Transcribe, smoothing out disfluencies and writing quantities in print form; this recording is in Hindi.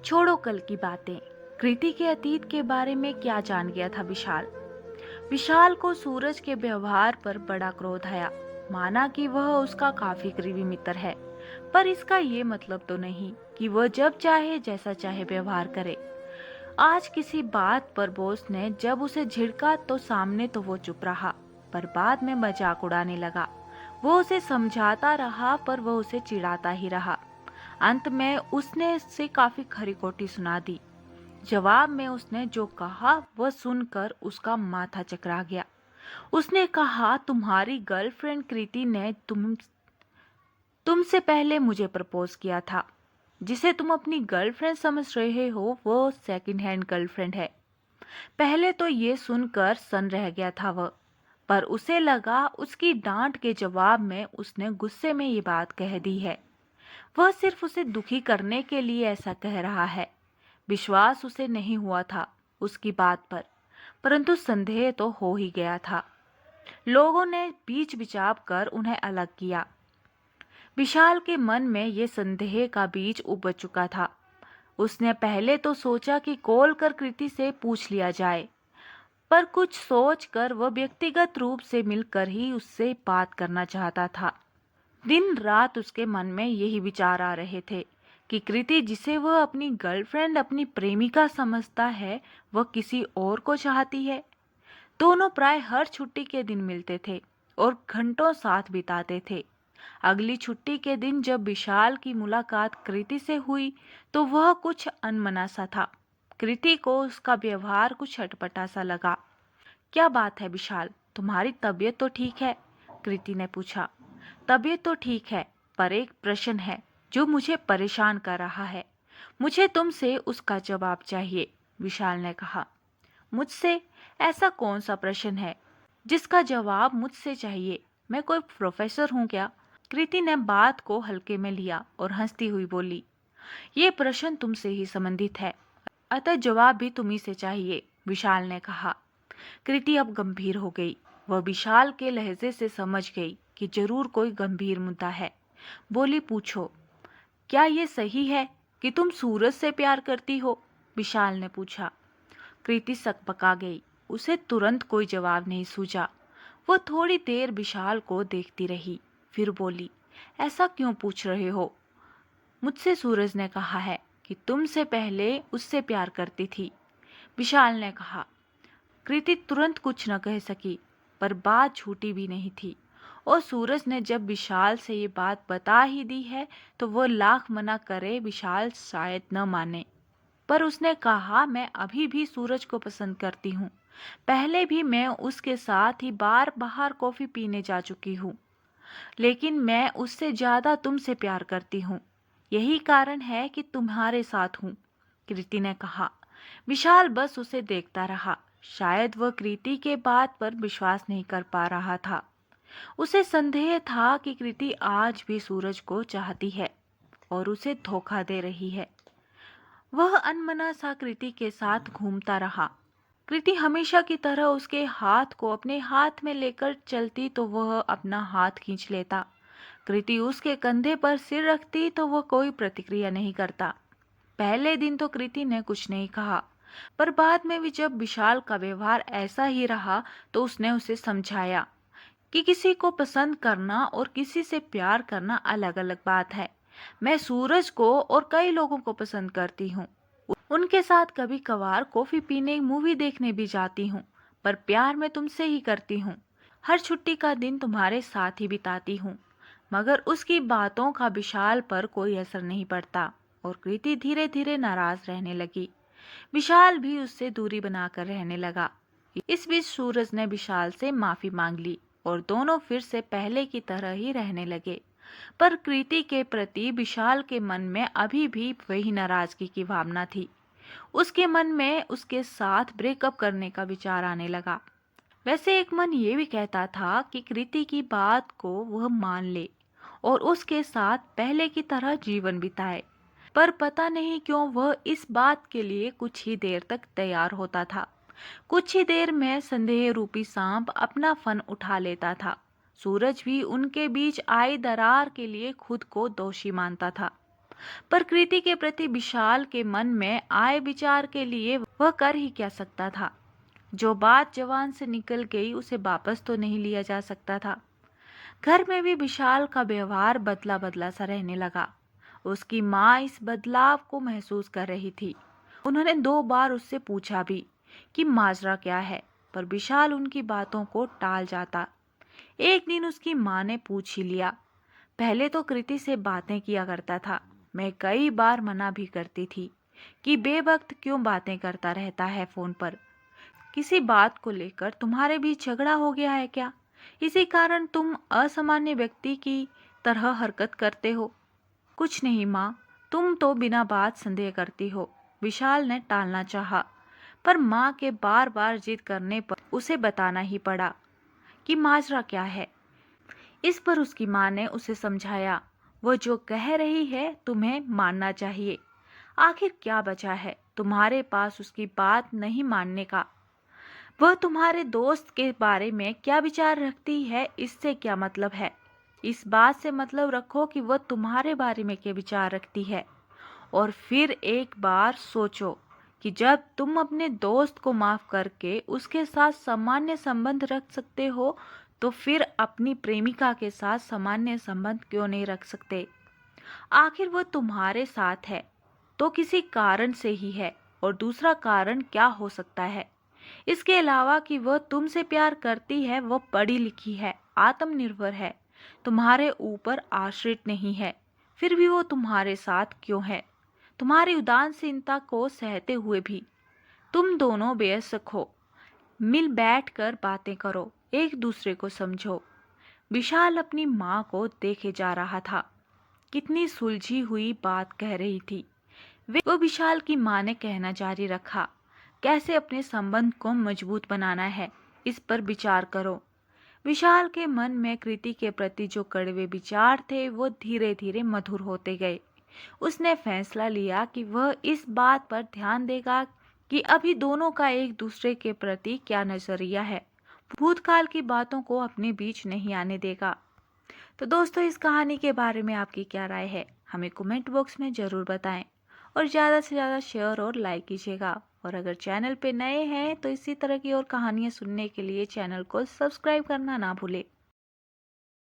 छोड़ो कल की बातें। कृति के अतीत के बारे में क्या जान गया था विशाल। विशाल को सूरज के व्यवहार पर बड़ा क्रोध आया। माना कि वह उसका काफी करीबी मित्र है, पर इसका ये मतलब तो नहीं कि वह जब चाहे जैसा चाहे व्यवहार करे। आज किसी बात पर बॉस ने जब उसे झिड़का तो सामने तो वो चुप रहा, पर बाद में मजाक उड़ाने लगा। वो उसे समझाता रहा पर वह उसे चिढ़ाता ही रहा। अंत में उसने उससे काफी खरी-खोटी सुना दी। जवाब में उसने जो कहा वह सुनकर उसका माथा चकरा गया। उसने कहा, तुम्हारी गर्लफ्रेंड कृति ने तुमसे पहले मुझे प्रपोज किया था। जिसे तुम अपनी गर्लफ्रेंड समझ रहे हो वो सेकंड हैंड गर्लफ्रेंड है। पहले तो ये सुनकर सन रह गया था वह, पर उसे लगा उसकी डांट के जवाब में उसने गुस्से में ये बात कह दी है। वह सिर्फ उसे दुखी करने के लिए ऐसा कह रहा है। विश्वास उसे नहीं हुआ था उसकी बात पर, परंतु संदेह तो हो ही गया था। लोगों ने बीच बिचाव कर उन्हें अलग किया। विशाल के मन में ये संदेह का बीज उपज चुका था। उसने पहले तो सोचा कि कॉल कर कृति से पूछ लिया जाए, पर कुछ सोचकर वह व्यक्तिगत रूप से मिलकर ही उससे बात करना चाहता था। दिन रात उसके मन में यही विचार आ रहे थे कि कृति जिसे वह अपनी गर्लफ्रेंड अपनी प्रेमिका समझता है वह किसी और को चाहती है। दोनों प्राय हर छुट्टी के दिन मिलते थे और घंटों साथ बिताते थे। अगली छुट्टी के दिन जब विशाल की मुलाकात कृति से हुई तो वह कुछ अनमना सा था। कृति को उसका व्यवहार कुछ अटपटा सा लगा। क्या बात है विशाल, तुम्हारी तबीयत तो ठीक है? कृति ने पूछा। तबीयत तो ठीक है, पर एक प्रश्न है जो मुझे परेशान कर रहा है। मुझे तुमसे उसका जवाब चाहिए, विशाल ने कहा। मुझसे? ऐसा कौन सा प्रश्न है जिसका जवाब मुझसे चाहिए? मैं कोई प्रोफेसर हूँ क्या? कृति ने बात को हल्के में लिया और हंसती हुई बोली, ये प्रश्न तुमसे ही संबंधित है, अतः जवाब भी तुम्ही से चाहिए, विशाल ने कहा। कृति अब गंभीर हो गई। वह विशाल के लहजे से समझ गई कि जरूर कोई गंभीर मुद्दा है। बोली, पूछो। क्या ये सही है कि तुम सूरज से प्यार करती हो? विशाल ने पूछा। कृति सकपका गई। उसे तुरंत कोई जवाब नहीं सूझा। वह थोड़ी देर विशाल को देखती रही, फिर बोली, ऐसा क्यों पूछ रहे हो? मुझसे सूरज ने कहा है कि तुमसे पहले उससे प्यार करती थी, विशाल ने कहा। कृति तुरंत कुछ न कह सकी, पर बात झूठी भी नहीं थी, और सूरज ने जब विशाल से ये बात बता ही दी है तो वह लाख मना करे विशाल शायद न माने। पर उसने कहा, मैं अभी भी सूरज को पसंद करती हूँ। पहले भी मैं उसके साथ ही बार बाहर कॉफी पीने जा चुकी हूँ, लेकिन मैं उससे ज्यादा तुमसे प्यार करती हूँ। यही कारण है कि तुम्हारे साथ हूँ, कृति ने कहा। विशाल बस उसे देखता रहा। शायद वह कृति के बात पर विश्वास नहीं कर पा रहा था। उसे संदेह था कि कृति आज भी सूरज को चाहती है और उसे धोखा दे रही है। वह अनमना सा कृति के साथ घूमता रहा। कृति हमेशा की तरह उसके हाथ को अपने हाथ में लेकर चलती तो वह अपना हाथ खींच लेता। कृति उसके कंधे पर सिर रखती तो वह कोई प्रतिक्रिया नहीं करता। पहले दिन तो कृति ने कुछ नहीं कहा, पर बाद में भी जब विशाल का व्यवहार ऐसा ही रहा तो उसने उसे समझाया कि किसी को पसंद करना और किसी से प्यार करना अलग अलग बात है। मैं सूरज को और कई लोगों को पसंद करती हूँ। उनके साथ कभी कभार कॉफी पीने मूवी देखने भी जाती हूँ, पर प्यार मैं तुमसे ही करती हूँ। हर छुट्टी का दिन तुम्हारे साथ ही बिताती हूँ। मगर उसकी बातों का विशाल पर कोई असर नहीं पड़ता और कृति धीरे धीरे नाराज रहने लगी। विशाल भी उससे दूरी बनाकर रहने लगा। इस बीच सूरज ने विशाल से माफी मांग ली और दोनों फिर से पहले की तरह ही रहने लगे। पर कृति के प्रति विशाल के मन में अभी भी वही नाराजगी की भावना थी। उसके मन में उसके साथ ब्रेकअप करने का विचार आने लगा। वैसे एक मन ये भी कहता था कि कृति की बात को वह मान ले और उसके साथ पहले की तरह जीवन बिताए, पर पता नहीं क्यों वह इस बात के लिए कुछ ही देर तक तैयार होता था। कुछ ही देर में संदेह रूपी सांप अपना फन उठा लेता था। सूरज भी उनके बीच आई दरार के लिए खुद को दोषी मानता था। पर कृति के प्रति विशाल के मन में आए विचार के लिए वह कर ही क्या सकता था। जो बात जवान से निकल गई उसे वापस तो नहीं लिया जा सकता था। घर में भी विशाल का व्यवहार बदला बदला सा रहने लगा। उसकी माँ इस बदलाव को महसूस कर रही थी। उन्होंने 2 बार उससे पूछा भी कि माजरा क्या है, पर विशाल उनकी बातों को टाल जाता। एक दिन उसकी माँ ने पूछ ही लिया। पहले तो कृति से बातें किया करता था। मैं कई बार मना भी करती थी कि बेवक्त क्यों बातें करता रहता है फोन पर। किसी बात को लेकर तुम्हारे बीच झगड़ा हो गया है क्या? इसी कारण तुम असामान्य व्यक्ति की तरह हरकत करते हो। कुछ नहीं माँ, तुम तो बिना बात संदेह करती हो। विशाल ने टालना चाहा, पर माँ के बार बार जिद करने पर उसे बताना ही पड़ा कि माजरा क्या है। इस पर उसकी माँ ने उसे समझाया, वो जो कह रही है तुम्हें मानना चाहिए। आखिर क्या बचा है तुम्हारे पास उसकी बात नहीं मानने का? वह तुम्हारे दोस्त के बारे में क्या विचार रखती है इससे क्या मतलब है। इस बात से मतलब रखो कि वह तुम्हारे बारे में क्या विचार रखती है। और फिर एक बार सोचो कि जब तुम अपने दोस्त को माफ करके उसके साथ सामान्य संबंध रख सकते हो, तो फिर अपनी प्रेमिका के साथ सामान्य संबंध क्यों नहीं रख सकते? आखिर वह तुम्हारे साथ है तो किसी कारण से ही है, और दूसरा कारण क्या हो सकता है? इसके अलावा कि वह तुमसे प्यार करती है, वह पढ़ी लिखी है, आत्मनिर्भर है, तुम्हारे ऊपर आश्रित नहीं है, फिर भी वो तुम्हारे साथ क्यों है? तुम्हारी उदासीनता को सहते हुए भी। तुम दोनों बेशक हो, मिल बैठ कर बातें करो, एक दूसरे को समझो। विशाल अपनी माँ को देखे जा रहा था। कितनी सुलझी हुई बात कह रही थी। वो विशाल की माँ ने कहना जारी रखा, कैसे अपने संबंध को मजबूत बनाना है, इस पर विचार करो। विशाल के मन में कृति के प्रति जो कड़वे विचार थे वो धीरे धीरे मधुर होते गए। उसने फैसला लिया कि वह इस बात पर ध्यान देगा कि अभी दोनों का एक दूसरे के प्रति क्या नजरिया है। भूतकाल की बातों को अपने बीच नहीं आने देगा। तो दोस्तों, इस कहानी के बारे में आपकी क्या राय है, हमें कमेंट बॉक्स में ज़रूर बताएं। और ज़्यादा से ज़्यादा शेयर और लाइक कीजिएगा। और अगर चैनल पे नए हैं तो इसी तरह की और कहानियाँ सुनने के लिए चैनल को सब्सक्राइब करना ना भूलें।